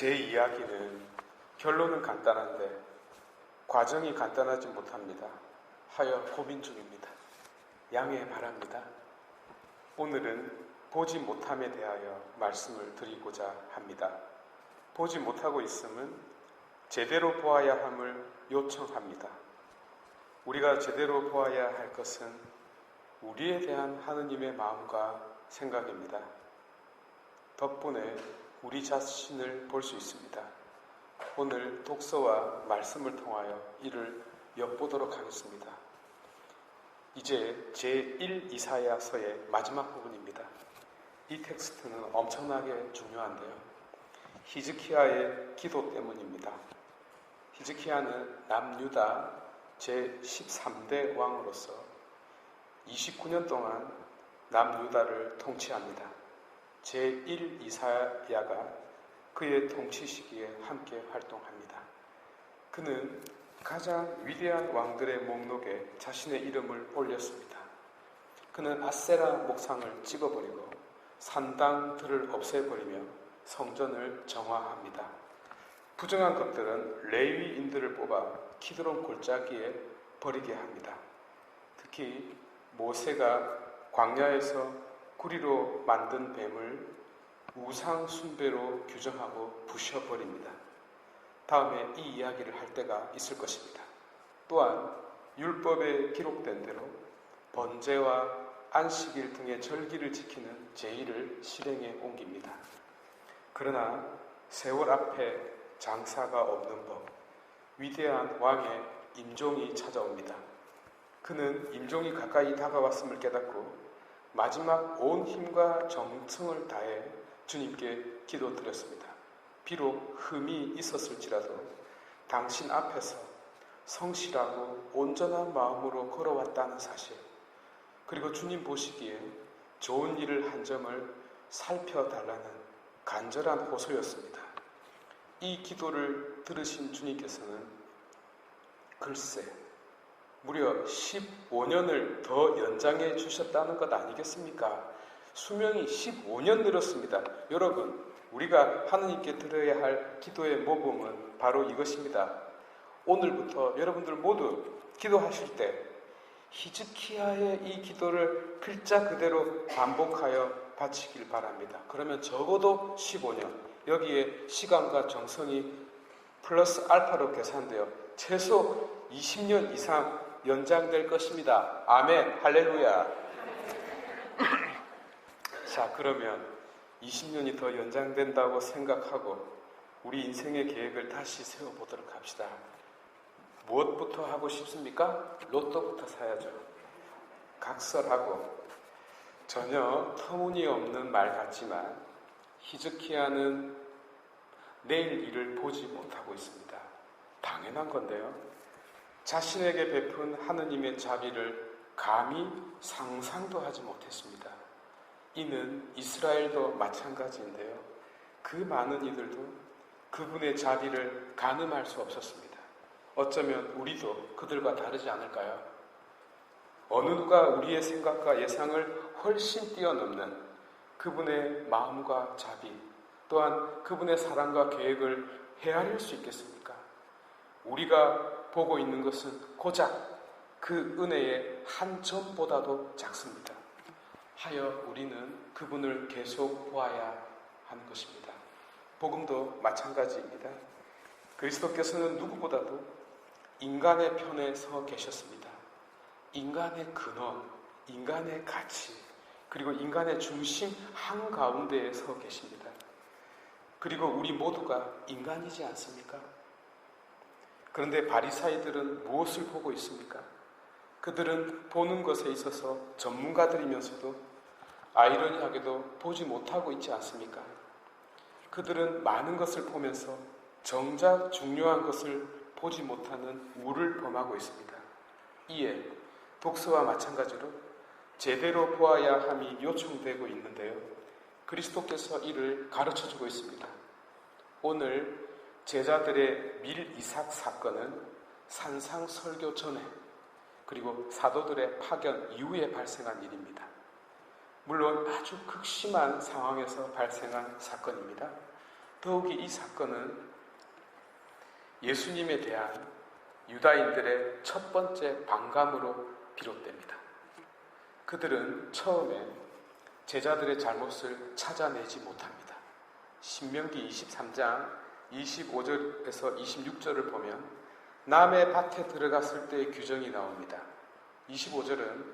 제 이야기는 결론은 간단한데 과정이 간단하지 못합니다. 하여 고민 중입니다. 양해 바랍니다. 오늘은 보지 못함에 대하여 말씀을 드리고자 합니다. 보지 못하고 있음은 제대로 보아야 함을 요청합니다. 우리가 제대로 보아야 할 것은 우리에 대한 하느님의 마음과 생각입니다. 덕분에 우리 자신을 볼 수 있습니다. 오늘 독서와 말씀을 통하여 이를 엿보도록 하겠습니다. 이제 제1 이사야서의 마지막 부분입니다. 이 텍스트는 엄청나게 중요한데요. 히즈키야의 기도 때문입니다. 히즈키야는 남유다 제13대 왕으로서 29년 동안 남유다를 통치합니다. 제1 이사야가 그의 통치 시기에 함께 활동합니다. 그는 가장 위대한 왕들의 목록에 자신의 이름을 올렸습니다. 그는 아세라 목상을 찍어버리고 산당들을 없애버리며 성전을 정화합니다. 부정한 것들은 레위인들을 뽑아 키드론 골짜기에 버리게 합니다. 특히 모세가 광야에서 구리로 만든 뱀을 우상 숭배로 규정하고 부셔버립니다. 다음에 이 이야기를 할 때가 있을 것입니다. 또한 율법에 기록된 대로 번제와 안식일 등의 절기를 지키는 제의를 실행에 옮깁니다. 그러나 세월 앞에 장사가 없는 법, 위대한 왕의 임종이 찾아옵니다. 그는 임종이 가까이 다가왔음을 깨닫고 마지막 온 힘과 정성을 다해 주님께 기도드렸습니다. 비록 흠이 있었을지라도 당신 앞에서 성실하고 온전한 마음으로 걸어왔다는 사실, 그리고 주님 보시기에 좋은 일을 한 점을 살펴달라는 간절한 호소였습니다. 이 기도를 들으신 주님께서는 글쎄 무려 15년을 더 연장해 주셨다는 것 아니겠습니까? 수명이 15년 늘었습니다. 여러분, 우리가 하느님께 드려야 할 기도의 모범은 바로 이것입니다. 오늘부터 여러분들 모두 기도하실 때 히즈키야의 이 기도를 글자 그대로 반복하여 바치길 바랍니다. 그러면 적어도 15년, 여기에 시간과 정성이 플러스 알파로 계산되어 최소 20년 이상 연장될 것입니다. 아멘, 할렐루야. 자, 그러면 20년이 더 연장된다고 생각하고 우리 인생의 계획을 다시 세워보도록 합시다. 무엇부터 하고 싶습니까? 로또부터 사야죠. 각설하고 전혀 터무니없는 말 같지만 히즈키야는 내일 일을 보지 못하고 있습니다. 당연한 건데요. 자신에게 베푼 하느님의 자비를 감히 상상도 하지 못했습니다. 이는 이스라엘도 마찬가지인데요. 그 많은 이들도 그분의 자비를 가늠할 수 없었습니다. 어쩌면 우리도 그들과 다르지 않을까요? 어느 누가 우리의 생각과 예상을 훨씬 뛰어넘는 그분의 마음과 자비, 또한 그분의 사랑과 계획을 헤아릴 수 있겠습니까? 우리가 보고 있는 것은 고작 그 은혜의 한 점보다도 작습니다. 하여 우리는 그분을 계속 보아야 하는 것입니다. 복음도 마찬가지입니다. 그리스도께서는 누구보다도 인간의 편에 서 계셨습니다. 인간의 근원, 인간의 가치, 그리고 인간의 중심 한가운데에 서 계십니다. 그리고 우리 모두가 인간이지 않습니까? 그런데 바리사이들은 무엇을 보고 있습니까? 그들은 보는 것에 있어서 전문가들이면서도 아이러니하게도 보지 못하고 있지 않습니까? 그들은 많은 것을 보면서 정작 중요한 것을 보지 못하는 우를 범하고 있습니다. 이에 독서와 마찬가지로 제대로 보아야 함이 요청되고 있는데요. 그리스도께서 이를 가르쳐주고 있습니다. 오늘 제자들의 밀이삭 사건은 산상설교 전에 그리고 사도들의 파견 이후에 발생한 일입니다. 물론 아주 극심한 상황에서 발생한 사건입니다. 더욱이 이 사건은 예수님에 대한 유다인들의 첫 번째 반감으로 비롯됩니다. 그들은 처음에 제자들의 잘못을 찾아내지 못합니다. 신명기 23장 25절에서 26절을 보면 남의 밭에 들어갔을 때의 규정이 나옵니다. 25절은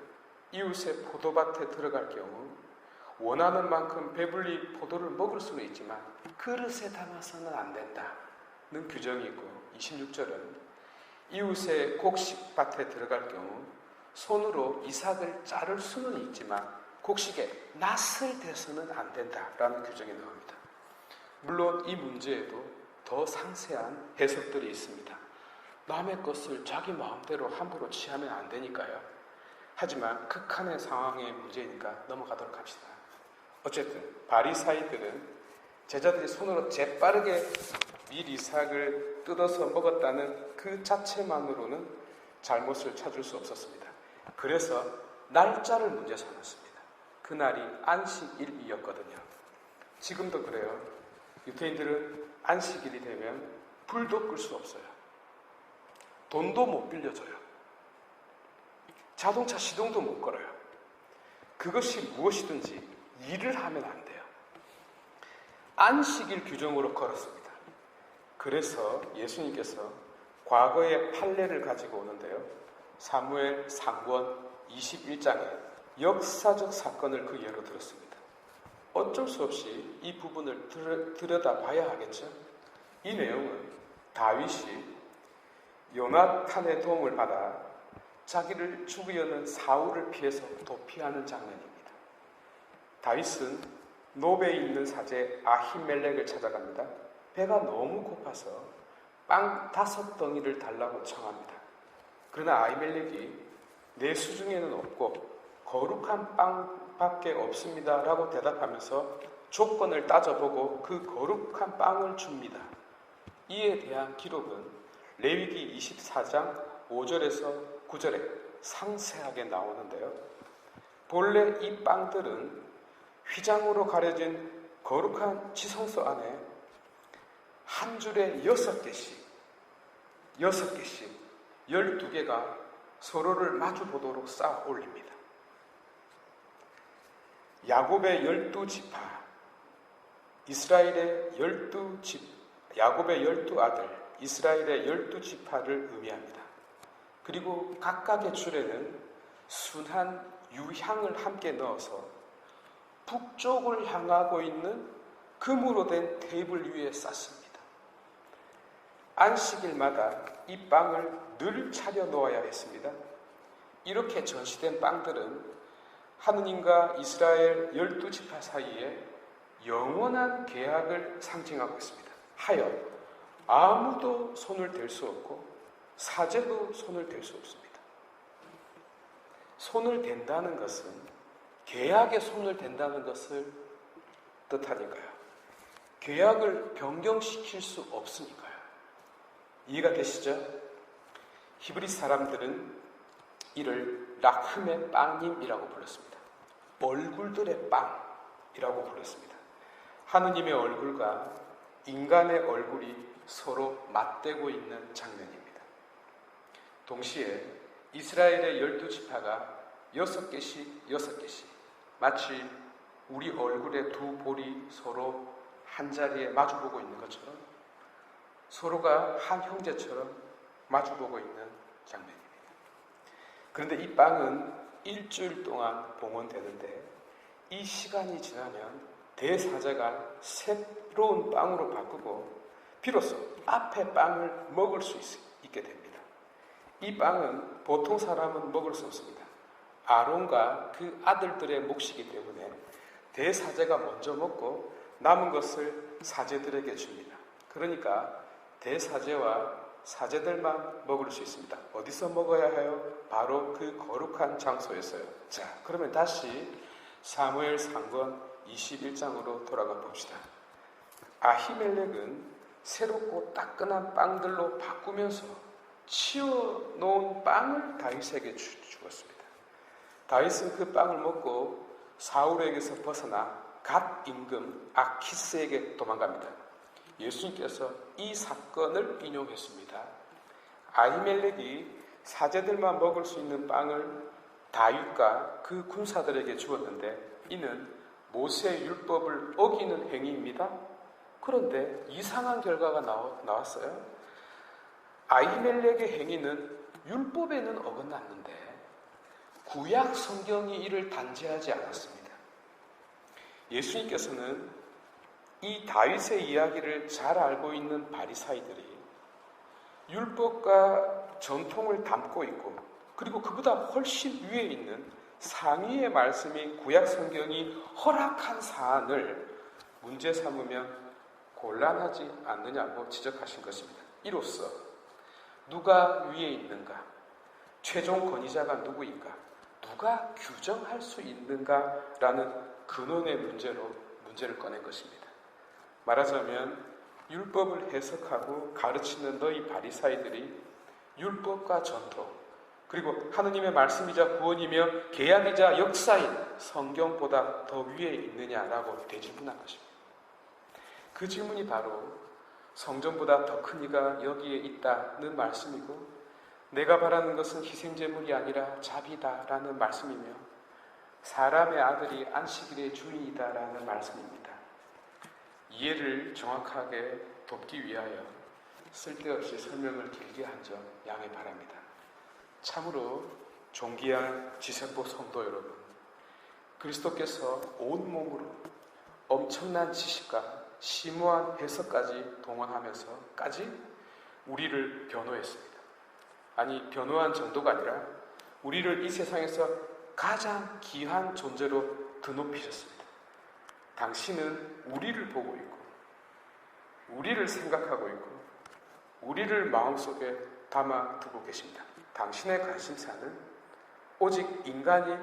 이웃의 포도밭에 들어갈 경우 원하는 만큼 배불리 포도를 먹을 수는 있지만 그릇에 담아서는 안 된다는 규정이 있고, 26절은 이웃의 곡식밭에 들어갈 경우 손으로 이삭을 자를 수는 있지만 곡식에 낫을 대서는 안 된다라는 규정이 나옵니다. 물론 이 문제에도 더 상세한 해석들이 있습니다. 남의 것을 자기 마음대로 함부로 취하면 안 되니까요. 하지만 극한의 상황의 문제니까 넘어가도록 합시다. 어쨌든 바리사이들은 제자들이 손으로 재빠르게 밀 이삭을 뜯어서 먹었다는 그 자체만으로는 잘못을 찾을 수 없었습니다. 그래서 날짜를 문제 삼았습니다. 그날이 안식일이었거든요. 지금도 그래요. 유대인들은 안식일이 되면 불도 끌 수 없어요. 돈도 못 빌려줘요. 자동차 시동도 못 걸어요. 그것이 무엇이든지 일을 하면 안 돼요. 안식일 규정으로 걸었습니다. 그래서 예수님께서 과거의 판례를 가지고 오는데요. 사무엘 상권 21장에 역사적 사건을 그 예로 들었습니다. 어쩔 수 없이 이 부분을 들여다봐야 하겠죠. 이 내용은 다윗이 요나탄의 도움을 받아 자기를 죽이려는 사울을 피해서 도피하는 장면입니다. 다윗은 노베에 있는 사제 아히멜렉을 찾아갑니다. 배가 너무 고파서 빵 5덩이를 달라고 청합니다. 그러나 아히멜렉이 내 수중에는 없고 거룩한 빵밖에 없습니다 라고 대답하면서 조건을 따져보고 그 거룩한 빵을 줍니다. 이에 대한 기록은 레위기 24장 5절에서 9절에 상세하게 나오는데요. 본래 이 빵들은 휘장으로 가려진 거룩한 지성소 안에 한 줄에 6개씩 12개가 서로를 마주보도록 쌓아 올립니다. 야곱의 12지파, 야곱의 12아들, 이스라엘의 12지파를 의미합니다. 그리고 각각의 줄에는 순한 유향을 함께 넣어서 북쪽을 향하고 있는 금으로 된 테이블 위에 쌓습니다. 안식일마다 이 빵을 늘 차려 놓아야 했습니다. 이렇게 전시된 빵들은 하느님과 이스라엘 12지파 사이에 영원한 계약을 상징하고 있습니다. 하여 아무도 손을 댈 수 없고 사제도 손을 댈 수 없습니다. 손을 댄다는 것은 계약에 손을 댄다는 것을 뜻하니까요. 계약을 변경시킬 수 없으니까요. 이해가 되시죠? 히브리 사람들은 이를 라흠의 빵님이라고 불렀습니다. 얼굴들의 빵이라고 불렀습니다. 하느님의 얼굴과 인간의 얼굴이 서로 맞대고 있는 장면입니다. 동시에 이스라엘의 12지파가 6개씩 마치 우리 얼굴의 두 볼이 서로 한자리에 마주보고 있는 것처럼 서로가 한 형제처럼 마주보고 있는 장면입니다. 그런데 이 빵은 일주일 동안 봉헌되는데 이 시간이 지나면 대사제가 새로운 빵으로 바꾸고 비로소 앞에 빵을 먹을 수 있게 됩니다. 이 빵은 보통 사람은 먹을 수 없습니다. 아론과 그 아들들의 몫이기 때문에 대사제가 먼저 먹고 남은 것을 사제들에게 줍니다. 그러니까 대사제와 사제들만 먹을 수 있습니다. 어디서 먹어야 해요? 바로 그 거룩한 장소에서요. 자, 그러면 다시 사무엘 상권 21장으로 돌아가 봅시다. 아히멜렉은 새롭고 따끈한 빵들로 바꾸면서 치워놓은 빵을 다윗에게 주었습니다. 다윗은 그 빵을 먹고 사울에게서 벗어나 갓 임금 아키스에게 도망갑니다. 예수님께서 이 사건을 인용했습니다. 아히멜렉이 사제들만 먹을 수 있는 빵을 다윗과 그 군사들에게 주었는데 이는 모세의 율법을 어기는 행위입니다. 그런데 이상한 결과가 나왔어요. 아히멜렉의 행위는 율법에는 어긋났는데 구약 성경이 이를 단죄하지 않았습니다. 예수님께서는 이 다윗의 이야기를 잘 알고 있는 바리사이들이 율법과 전통을 담고 있고 그리고 그보다 훨씬 위에 있는 상위의 말씀인 구약 성경이 허락한 사안을 문제 삼으면 곤란하지 않느냐고 지적하신 것입니다. 이로써 누가 위에 있는가? 최종 권위자가 누구인가? 누가 규정할 수 있는가라는 근원의 문제를 꺼낸 것입니다. 말하자면 율법을 해석하고 가르치는 너희 바리사이들이 율법과 전통 그리고 하느님의 말씀이자 구원이며 계약이자 역사인 성경보다 더 위에 있느냐라고 되질문한 것입니다. 그 질문이 바로 성전보다 더 큰 이가 여기에 있다는 말씀이고 내가 바라는 것은 희생제물이 아니라 자비다라는 말씀이며 사람의 아들이 안식일의 주인이다라는 말씀입니다. 이해를 정확하게 돕기 위하여 쓸데없이 설명을 길게 한 점 양해 바랍니다. 참으로 존귀한 지세포 성도 여러분, 그리스도께서 온몸으로 엄청난 지식과 심오한 해석까지 동원하면서까지 우리를 변호했습니다. 아니, 변호한 정도가 아니라 우리를 이 세상에서 가장 귀한 존재로 드높이셨습니다. 당신은 우리를 보고 있고 우리를 생각하고 있고 우리를 마음속에 담아두고 계십니다. 당신의 관심사는 오직 인간인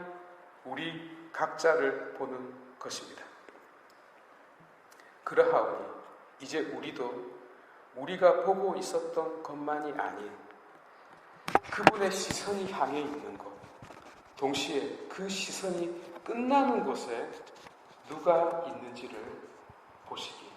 우리 각자를 보는 것입니다. 그러하오니 이제 우리도 우리가 보고 있었던 것만이 아닌 그분의 시선이 향해 있는 것, 동시에 그 시선이 끝나는 곳에 누가 있는지를 보시기